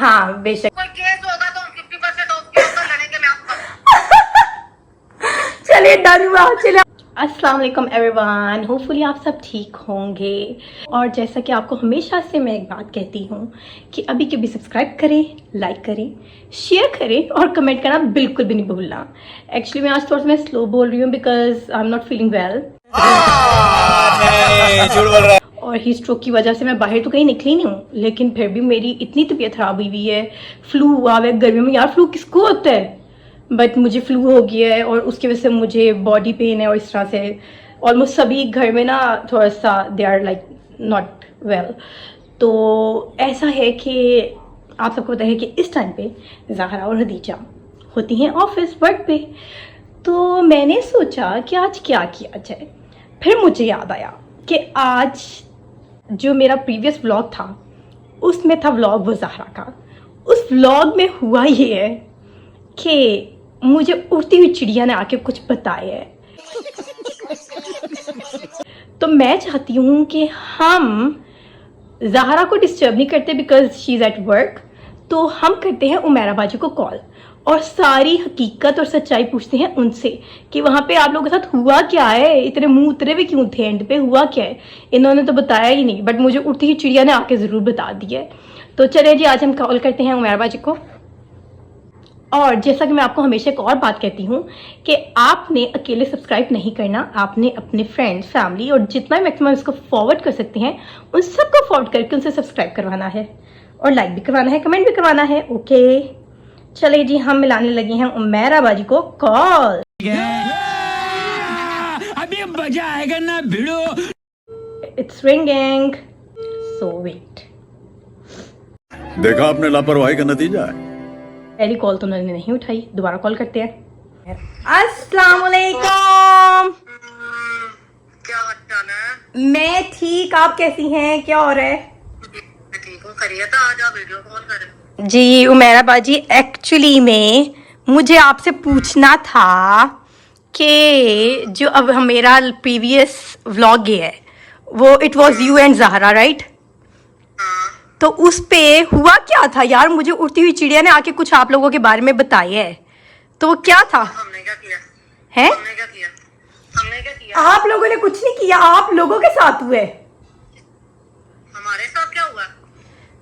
हाँ बेशक, कोई केस होगा तो 50% ऑफ के ऊपर लड़ेंगे मैं आपको। चलिए डन हुआ। चलिए अस्सलाम वालेकुम एवरीवन, होपफुली आप सब ठीक होंगे। और जैसा कि आपको हमेशा से मैं एक बात कहती हूँ कि अभी के भी सब्सक्राइब करें, लाइक करें, शेयर करें और कमेंट करना बिल्कुल भी नहीं भूलना। एक्चुअली मैं आज थोड़ा सा मैं स्लो बोल रही हूँ because I am not feeling well और हीट स्ट्रोक की वजह से मैं बाहर तो कहीं निकली नहीं हूँ, लेकिन फिर भी मेरी इतनी तबीयत खराब हुई है। फ्लू हुआ है गर्मियों में, यार फ्लू किसको होता है, बट मुझे फ्लू हो गया है और उसकी वजह से मुझे बॉडी पेन है और इस तरह से ऑलमोस्ट सभी घर में ना थोड़ा सा they are like not well. तो ऐसा है कि आप सबको पता है कि इस टाइम पे ज़हरा और हदीजा होती हैं ऑफिस वर्क पे। तो मैंने सोचा कि आज क्या किया जाए। फिर मुझे याद आया कि आज जो मेरा प्रीवियस व्लॉग था उसमें था व्लॉग वो ज़हरा का। उस व्लॉग में हुआ ये है कि मुझे उड़ती हुई चिड़िया ने आके कुछ बताया है। तो मैं चाहती हूँ कि हम ज़हरा को डिस्टर्ब नहीं करते because she is at work, तो हम करते हैं उमेरा बाजू को कॉल और सारी हकीकत और सच्चाई पूछते हैं उनसे कि वहाँ पे आप लोगों के साथ हुआ क्या है, इतने मुंह उतरे हुए क्यों थे, एंड पे हुआ क्या है। इन्होंने तो बताया ही नहीं, बट मुझे उड़ती हुई चिड़िया ने आके ज़रूर बता दिया है। तो चलिए जी, आज हम कॉल करते हैं उमेरा बाजू को। और जैसा कि मैं आपको हमेशा एक और बात कहती हूँ कि आपने अकेले सब्सक्राइब नहीं करना, आपने अपने फ्रेंड्स, फैमिली और जितना मैक्सिमम इसको फॉरवर्ड कर सकते हैं उन सबको फॉरवर्ड करके उनसे सब्सक्राइब करवाना है और लाइक भी करवाना है, कमेंट भी करवाना है। ओके चलिए जी, हम मिलाने लगे हैं उमेरा बाजी को कॉल। अभी मजा आएगा ना भिड़ो। It's ringing, so wait. देखा आपने लापरवाही का नतीजा है। पहली कॉल तो उन्होंने नहीं उठाई, दोबारा कॉल करते हैं। अस्सलाम वालेकुम। क्या हाल है? मैं ठीक, आप कैसी हैं, क्या हो रहा है? ठीक हूँ, खैरियत है। आज आप वीडियो कॉल करें? जी उमेरा बाजी, एक्चुअली में मुझे आपसे पूछना था कि जो अब मेरा प्रीवियस व्लॉग है वो it was you and Zahra, right? तो उस पे हुआ क्या था यार? मुझे उड़ती हुई चिड़िया ने आके कुछ आप लोगों के बारे में बताया है, तो वो क्या था? हमने क्या किया है? हमने क्या किया हमने क्या किया? आप लोगों ने कुछ नहीं किया, आप लोगों के साथ हुए। हमारे साथ क्या हुआ?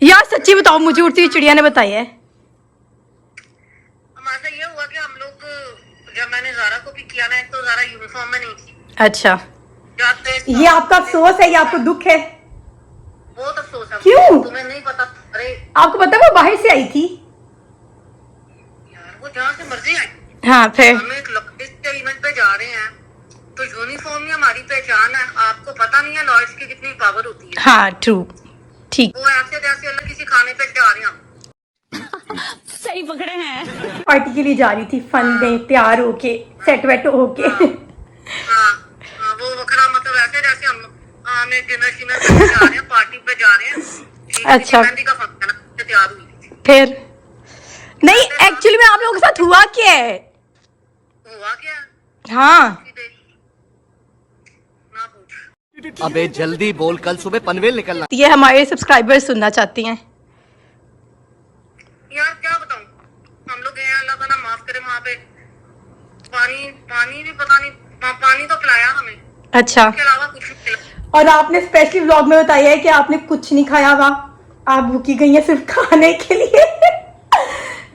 यार सच्ची बताओ, मुझे उड़ती हुई चिड़िया ने बताया है। हमारे साथ ये हुआ कि हम लोग जब मैंने ज़ारा को पिक किया ना, तो ज़ारा यूनिफॉर्म में नहीं थी। अच्छा, जाते ये आपका अफसोस है, ये आपको दुख है? बहुत अफसोस है। क्यों? तुम्हें नहीं पता? अरे आपको पता वो बाहर से आई थी? यार, वो जहाँ से मर्जी आई। हाँ फिर? हम एक लॉयर्स के इवेंट पे जा रहे हैं, तो यूनिफॉर्म ही हमारी पहचान है। आपको पता नहीं है लॉयर्स की कितनी पावर होती है। हाँ ट्रू, ठीक। वो ऐसे जैसे अलग किसी खाने पे जा रहे हैं हम। सही पकड़े हैं। पार्टी के लिए जा रही थी, फन में तैयार होके, सेट वेट होके। हाँ, वो वखरा मतलब ऐसे जैसे हम डिनर शिनर पे जा रहे हैं, पार्टी पे जा रहे हैं। अच्छा। मेहंदी का फंक्शन है, तैयार हुई थी। फिर नहीं, एक्चुअली में आप लोगों के साथ हुआ क्या है? हुआ क्या? हाँ ना पूछ। अबे जल्दी बोल, कल सुबह पनवेल निकलना। ये हमारे सब्सक्राइबर्स सुनना चाहती हैं। यार क्या बताऊं, हम लोग गए हैं, अल्लाह का नाम माफ करे। वहाँ पे पानी भी पता नहीं, पानी तो पिलाया हमें, अच्छा, उसके अलावा कुछ नहीं पिलाया। और आपने स्पेशली व्लॉग में बताया है कि आपने कुछ नहीं खाया हुआ, आप भूखी गई हैं सिर्फ खाने के लिए।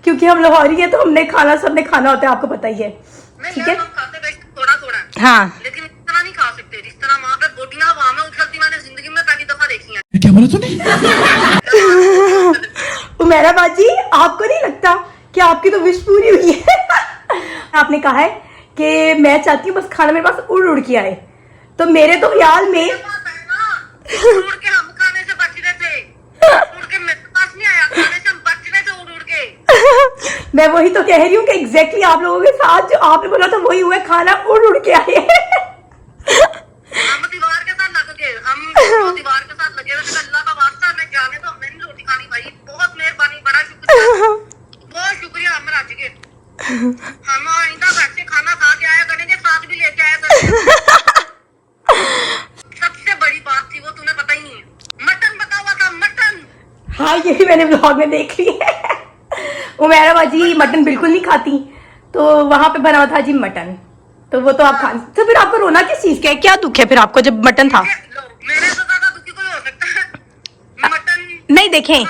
क्योंकि हम लाहौरी है तो हमने खाना, सबने खाना होता है, आपको पता ही है। ठीक है, हम खाते बेस्ट थोड़ा थोड़ा, हाँ लेकिन इस तरह नहीं खा सकते जिस तरह वहाँ पे बोटियां हवा में उछलती मैंने जिंदगी में पहली दफा देखी है। क्या बोला तूने? उमेरा बाजी, आपको नहीं लगता कि आपकी तो विश पूरी हुई है? आपने कहा है कि मैं चाहती हूँ बस खाना मेरे पास उड़ उड़ के आए, तो मेरे तो ख्याल में उड़ के हम खाने से बच रहे थे, उड़ के मेरे पास नहीं आया, खाने से हम बच रहे थे उड़ उड़ के। मैं वही तो कह रही हूँ कि एग्जैक्टली आप लोगों के साथ जो आपने बोला था वही हुआ है, खाना उड़ उड़ के आए। हम दीवार के साथ लग गए, हम दीवार के साथ लगे हुए थे। अल्लाह का वास्ता, मैं जाने तो हमने नहीं रोटी खानी भाई, बहुत मेहरबानी, बड़ा शुक्रिया, बहुत शुक्रिया। हम राज के हम आइंदा घर से खाना खा के आया करेंगे, साथ भी लेके आया करेंगे। सबसे बड़ी बात थी वो, तुम्हें पता ही नहीं है, मटन बता हुआ था, मटन। हाँ ये भी मैंने ब्लॉग में देख ली है। उमेरा बाजी मटन बिल्कुल नहीं खाती, तो वहां पे बना हुआ था जी मटन, तो वो तो आप खा। तो फिर आपको रोना किस चीज का है, क्या दुख है फिर आपको जब मटन था? मेरे से ज्यादा दुखी कोई हो सकता है? मटन नहीं देखें,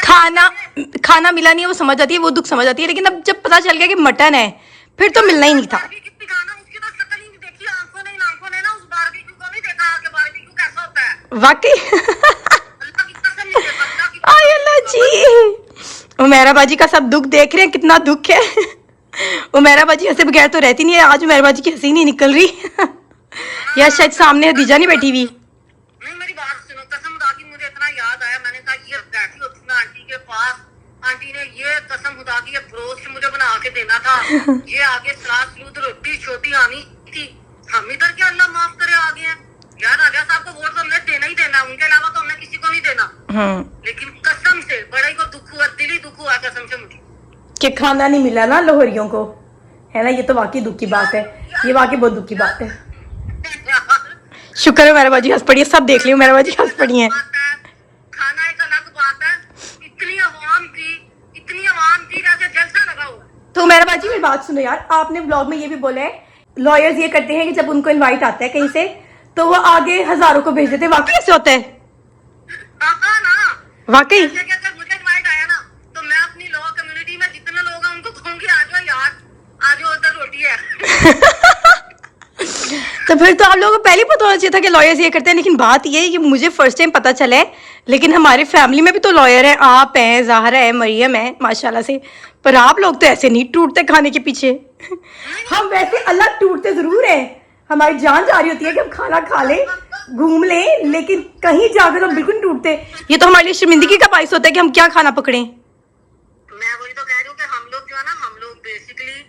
खाना मिला नहीं है वो समझ आती है, वो दुख समझ आती है, लेकिन अब जब पता चल गया कि मटन है फिर तो मिलना ही नहीं था। कितनी खाना, उसकी तो शक्ल ही नहीं देखी, आंखों ने ना उस बारबेक्यू को नहीं देखा कि बारबेक्यू कैसा होता है। वाकई अल्लाह की कसम नहीं देखा, अल्लाह की आय अल्लाह जी, उमेरा बाजी का सब दुख देख रहे हैं, कितना दुख है। उमेरा बाजी हंसे बगैर तो रहती नहीं है, आज उमेरा बाजी की हंसी नहीं निकल रही। या शायद सामने हदीजा नहीं बैठी हुई। नहीं, मेरी बात सुनो, कसम खुदा की मुझे इतना याद आया, मैंने कहा ये बैठी होती मैं आंटी के पास, आंटी ने ये कसम खुदा की ये ब्रोस्ट मुझे बना के देना था, ये आगे सलाद सलूद रोटी छोटी आनी थी, हम इधर क्या अल्लाह माफ करे आ गए हैं। यार राजा साहब को वोट तो हमने देना ही देना, उनके अलावा तो हमने किसी को नहीं देना, लेकिन कसम से बड़े को दुख हुआ, दिल ही दुख हुआ कसम से मुझे कि खाना नहीं मिला ना लाहौरियों को, है ना, ये तो वाकई दुख की बात है, ये वाकई बहुत दुख की बात है। शुक्र है उमेरा बाजी हंस पड़ी है, सब देख लियो उमेरा बाजी हंस पड़ी है। खाना एक अलग बात है, इतनी आवाम थी जैसे जलसा लगा हुआ। तो उमेरा बाजी मेरी बात सुनो यार, आपने ब्लॉग में ये भी बोला है लॉयर्स ये करते हैं कि जब उनको इनवाइट आता है कहीं से तो वो आगे हजारों को भेज देते हैं, वाकई ऐसे होता है? हाँ ना, वाकई जैसे कि अगर मुझे इनवाइट आया ना तो मैं अपनी लॉ कम्युनिटी में जितने लोग हैं उनको कहूंगी आ जाओ यार, आ जाओ उधर रोटी है। तो फिर तो आप लोगों को पहले ही पता होना चाहिए था कि लॉयर्स ये करते हैं, लेकिन बात ये है कि मुझे फर्स्ट टाइम पता चला है, लेकिन हमारे फैमिली में भी तो लॉयर है, आप हैं, ज़ाहरा है, मरियम है माशाल्लाह से, पर आप लोग तो ऐसे नहीं टूटते खाने के पीछे। हम वैसे अलग टूटते जरूर हैं, हमारी जान जा रही होती है कि हम खाना खा लें, घूम लें, लेकिन कहीं जाकर हम बिल्कुल नहीं टूटते। ये तो हमारे लिए शर्मिंदगी का बाइस होता है कि हम क्या खाना पकड़े। मैं वही तो कह रही हूँ कि हम लोग जो है ना, हम लोग बेसिकली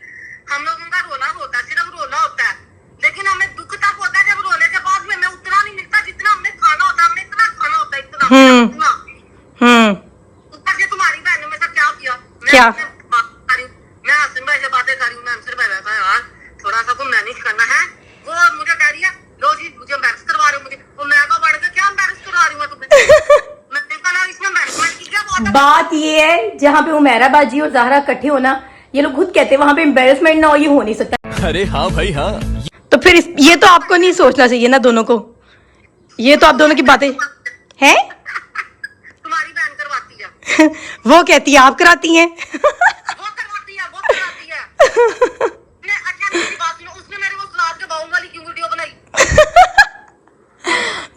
हम लोगों का रोना होता है, सिर्फ रोना होता है, लेकिन हमें दुख तब होता है जब रोने के बाद में हमें उतना नहीं मिलता जितना हमने खाना होता है, हमने इतना खाना होता है, इतना ऊपर से तुम्हारी बहन ने मेरे साथ क्या किया, क्या? मैं हसन भाई से बातें कर रही हूँ, मैं हसन भाई रहता है यार थोड़ा सा को मैनेज करना है, वो मुझे कह रही है लो जी मुझे एम्बैरस करवा रहे हो, मुझे वो मैं को बढ़ के क्या एम्बैरस करवा रही हूँ तुम्हें। मैंने कहा इसमें एम्बैरसमेंट की क्या बात है? बात ये है जहाँ पे उमेरा बाजी और ज़ाहरा इकट्ठे होना, ये लोग खुद कहते हैं वहां पे एम्बेरसमेंट ना हो, ये हो नहीं सकता। अरे हाँ भाई हाँ, तो फिर ये तो आपको नहीं सोचना चाहिए ना दोनों को, ये तो आप दोनों की बातें हैं। तुम्हारी बहन करवाती है, वो कहती है आप कराती हैं। वो करवाती है, वो कराती है। अच्छा मेरी बात सुनो, उसने मेरे वो सलाद के बाउल वाली क्यों वीडियो बनाई?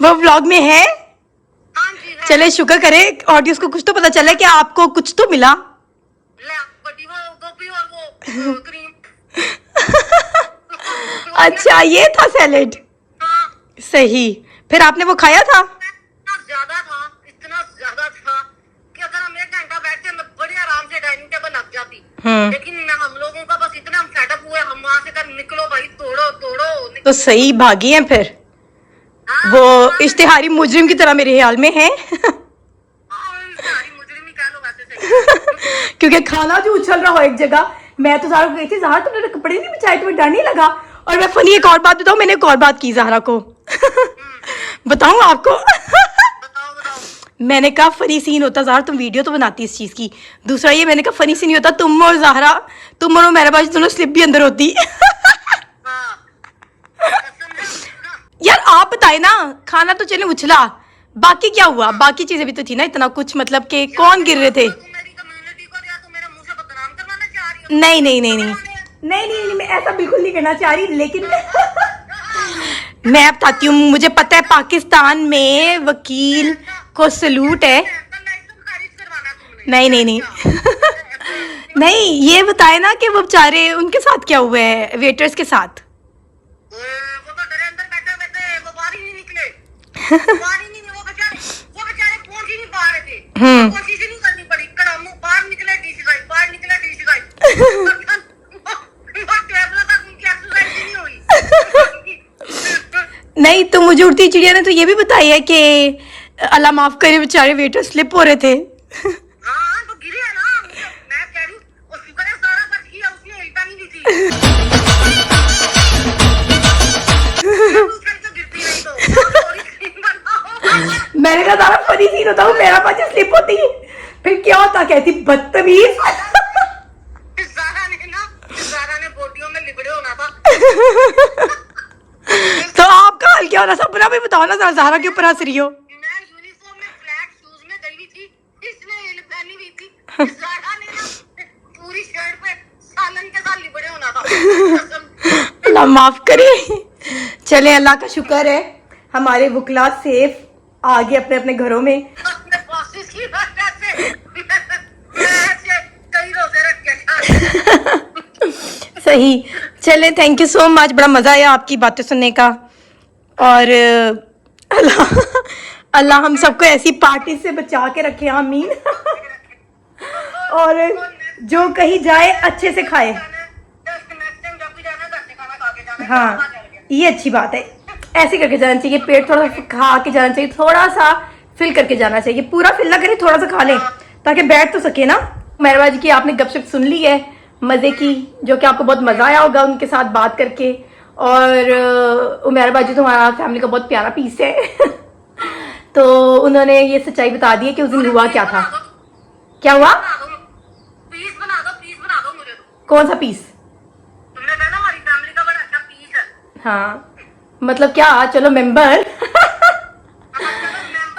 वो व्लॉग में है। हाँ जी है। चले शुक्र करें ऑडियंस को कुछ तो पता चला कि आपको कुछ तो मिला। ले बड़ी वो गोभी और वो क्रीम। अच्छा ये था सैलेड, हाँ, सही। फिर आपने वो खाया था? इतना ज्यादा था कि अगर हम 1 घंटा बैठते मैं बड़े आराम से डाइनिंग टेबल लग जाती, लेकिन हम लोगों का बस इतना हम सेटअप हुए, हम वहां से कर निकलो भाई, तोड़ो तोड़ो। तो सही भागी हैं फिर, हाँ, वो इश्तिहारी मुजरिम की तरह मेरे ख्याल में है। सारी मुजरिम ही कह लो वैसे सही। क्योंकि खाना जो उछल रहा हो एक जगह, मैं तो ज़ाहरा को गई थी, ज़ाहरा तुमने कपड़े नहीं बिछाए, तुम्हें डर नहीं लगा? और मैं फनी एक और बात बताऊं, मैंने एक और बात की ज़ाहरा को। बताऊं आपको? बताओ। मैंने कहा फनी सीन होता ज़ाहरा, तुम वीडियो तो बनाती इस चीज की, दूसरा ये मैंने कहा फनी सीन होता तुम और ज़ाहरा, तुम और मेरा बाजी दोनों स्लिप भी अंदर होती। हाँ, यार आप बताए ना, खाना तो चले उछला, बाकी क्या हुआ? बाकी चीजें भी तो थी ना इतना कुछ, मतलब कि कौन गिर रहे थे? तुम मेरी कम्युनिटी को या तुम मेरे मुंह से बदनाम करवाना चाह रही हो? नहीं नहीं नहीं नहीं नहीं नहीं नहीं, मैं ऐसा बिल्कुल नहीं करना चाह रही, लेकिन मैं बताती हूँ, मुझे पता है पाकिस्तान में वकील को सलूट है। खारिज करवाना तुमने। नहीं नहीं नहीं नहीं, ये बताए ना कि वो बेचारे उनके साथ क्या हुआ है, वेटर्स के साथ। वो तो डरे अंदर बैठे हुए थे, वो बाहर ही नहीं निकले, वो बेचारे पहुंच ही नहीं पा रहे थे, कोशिश ही नहीं करनी पड़ी, कड़ाम बाहर निकले डीसी साइड, बाहर निकले डीसी साइड, टेबल तक उनकी एक्सरसाइज ही नहीं हुई। नहीं तो मुझे उड़ती चिड़िया ने तो ये भी बताई है कि अल्लाह माफ करे बेचारे वेटर स्लिप हो रहे थे। हाँ तो गिरे है ना, मैं कह रही हूँ, और शुक्र है सारा बच गया, उसने हिलता नहीं दी थी। गिरती नहीं तो मैंने कहा सारा फनी सीन होता हूँ, मेरा पास स्लिप होती, फिर क्या होता, कहती बदतमीज। क्या हो रहा है? अपना भी बताओ ना जरा, ज़हरा के ऊपर हंस रही हो। मैं यूनिफॉर्म में ब्लैक शूज में गई हुई थी, इसने हिल पहनी हुई थी, ज़ारा ने ना पूरी शर्ट पे सालन के साथ लिबड़े होना था कसम। अल्लाह माफ करे। चले, अल्लाह का शुक्र है हमारे वकला सेफ आ गए अपने अपने घरों में। अपने बॉसेस की वजह से मैं ऐसे कई रोजे रख के सही। चले, थैंक यू सो मच, बड़ा मज़ा आया आपकी बातें सुनने का। और अल्लाह अल्लाह हम सबको ऐसी पार्टी से बचा के रखे, आमीन। और जो कहीं जाए अच्छे से खाए। हाँ, ये अच्छी बात है, ऐसे करके जाना चाहिए, पेट थोड़ा सा खा के जाना चाहिए, थोड़ा सा फिल करके जाना चाहिए, पूरा फिल ना करे, थोड़ा सा खा ले ताकि बैठ तो सके ना। मेहरबाजी की आपने गपशप सुन ली है मज़े की, जो कि आपको बहुत मज़ा आया होगा उनके साथ बात करके। और उमैर बाजी तो हमारा फैमिली का बहुत प्यारा पीस है तो उन्होंने ये सच्चाई बता दी है कि उस दिन हुआ क्या था। क्या हुआ? पीस बना दो मुझे। कौन सा पीस? तुमने कहा ना हमारी फैमिली का बड़ा अच्छा पीस है। हाँ, मतलब क्या? चलो मेंबर मेंबर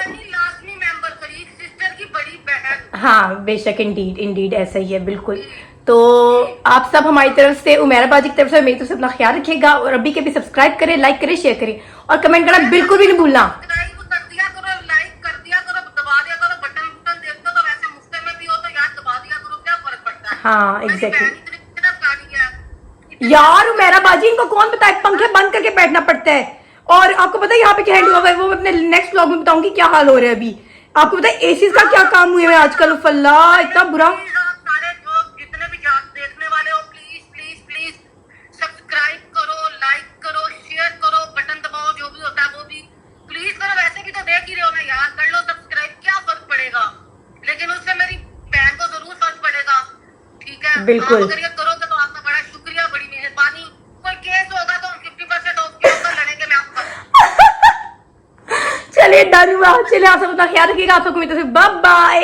नहीं, लाजमी मेंबर, करीब सिस्टर की बड़ी बहन। हाँ बेशक, इंडीड इंडीड ऐसा ही है बिल्कुल। तो आप सब हमारी तरफ से, उमैरा बाजी की तरफ से, मेरी तरफ से अपना ख्याल रखिएगा और अभी के भी सब्सक्राइब करें, लाइक करें, शेयर करें और कमेंट करना बिल्कुल भी नहीं भूलना। सब्सक्राइब कर दिया करो, लाइक कर दिया करो, दबा दिया करो बटन देखते हो तो वैसे मुफ्त में भी हो तो यार दबा दिया करो, क्या फर्क पड़ता है। हाँ मेरी एग्जैक्टली बहन इतनी कितना प्यारी है। यार। उमैरा बाजी, इनको कौन बताए, पंखे बंद करके बैठना पड़ता है। और आपको पता है यहाँ पे क्या हैंड हुआ है, वो मैं अपने नेक्स्ट व्लॉग में बताऊंगी क्या हाल हो रहा है अभी। आपको पता है एसी का क्या काम हुए हैं आजकल, अल्लाह इतना बुरा। प्लीज आप सारे जो जितने भी देखने वाले हो, प्लीज प्लीज प्लीज सब्सक्राइब करो, लाइक करो, शेयर करो, बटन दबाओ, जो भी होता है वो भी प्लीज करो। वैसे भी तो देख ही रहे हो ना यार, कर लो सब्सक्राइब, क्या फर्क पड़ेगा, लेकिन उससे मेरी बहन को जरूर फर्क पड़ेगा, ठीक है? बिल्कुल। आप अगर ये करोगे तो आपका बड़ा शुक्रिया, बड़ी मेहरबानी। कोई केस होगा तो 50% ऑफ के ऊपर लड़ेंगे मैं आपका। चलिए डन हुआ। चलिए आप सब अपना ख्याल रखिएगा, आप सबको मेरी तरफ से बाय बाय।